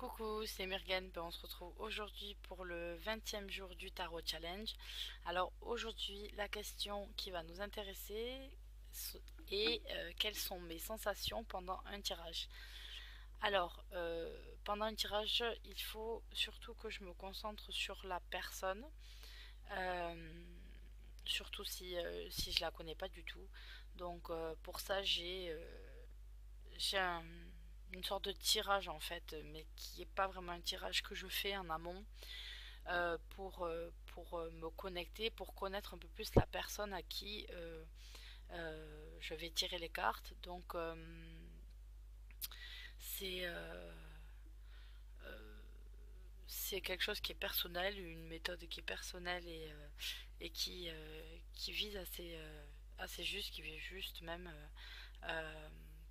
Coucou, c'est Myrgane. On se retrouve aujourd'hui pour le 20e jour du Tarot Challenge. Alors aujourd'hui, la question qui va nous intéresser est quelles sont mes sensations pendant un tirage. Alors, pendant un tirage, il faut surtout que je me concentre sur la personne, euh, surtout si je la connais pas du tout. Donc pour ça, j'ai une sorte de tirage en fait, mais qui n'est pas vraiment un tirage que je fais en amont pour me connecter, pour connaître un peu plus la personne à qui je vais tirer les cartes. Donc c'est euh, euh, c'est quelque chose qui est personnel, une méthode qui est personnelle et qui vise assez juste, qui vise juste même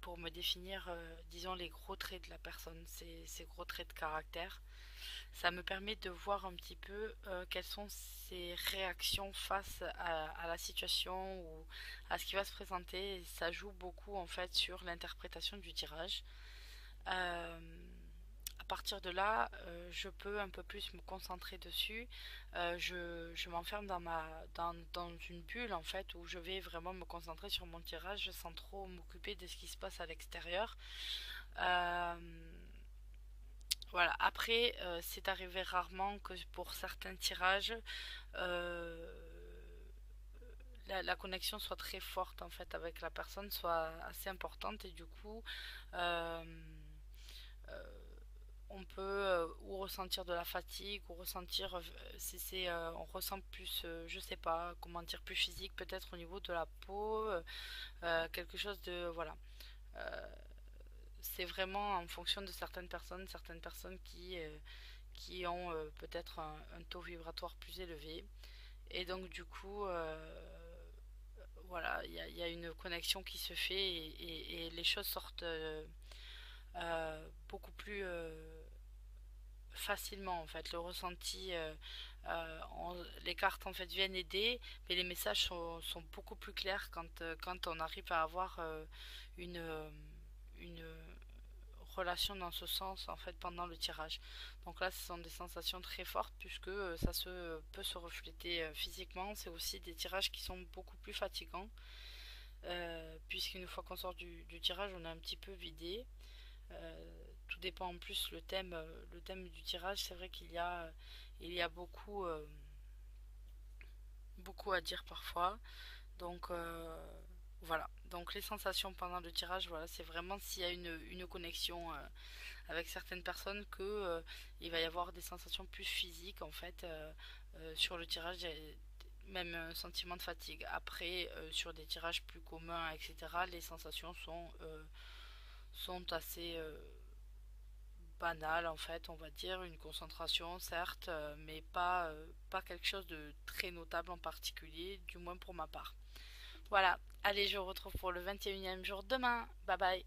pour me définir, disons, les gros traits de la personne, ces gros traits de caractère. Ça me permet de voir un petit peu quelles sont ses réactions face à la situation ou à ce qui va se présenter. Et ça joue beaucoup en fait sur l'interprétation du tirage. Euh, à partir de là, je peux un peu plus me concentrer dessus. Je m'enferme dans une bulle en fait où je vais vraiment me concentrer sur mon tirage sans trop m'occuper de ce qui se passe à l'extérieur. Euh, voilà. Après, c'est arrivé rarement que pour certains tirages, euh, la connexion soit très forte en fait avec la personne, soit assez importante et du coup, euh, euh, on peut ou ressentir de la fatigue ou ressentir si c'est on ressent plus je sais pas comment dire plus physique peut-être au niveau de la peau quelque chose de voilà. Euh, c'est vraiment en fonction de certaines personnes qui ont peut-être un taux vibratoire plus élevé et donc du coup voilà il y a une connexion qui se fait et les choses sortent beaucoup plus facilement en fait le ressenti les cartes en fait viennent aider mais les messages sont beaucoup plus clairs quand on arrive à avoir une une relation dans ce sens en fait pendant le tirage. Donc là ce sont des sensations très fortes puisque ça se peut se refléter physiquement. C'est aussi des tirages qui sont beaucoup plus fatigants puisqu'une fois qu'on sort du tirage on est un petit peu vidé. Tout dépend en plus le thème du tirage. C'est vrai il y a beaucoup à dire parfois. Donc voilà. Donc les sensations pendant le tirage, voilà, c'est vraiment s'il y a une connexion avec certaines personnes que il va y avoir des sensations plus physiques en fait sur le tirage. Même un sentiment de fatigue. Après, sur des tirages plus communs, etc., les sensations sont assez banal en fait, on va dire, une concentration certes, mais pas quelque chose de très notable en particulier, du moins pour ma part. Voilà, allez, je vous retrouve pour le 21e jour demain. Bye bye.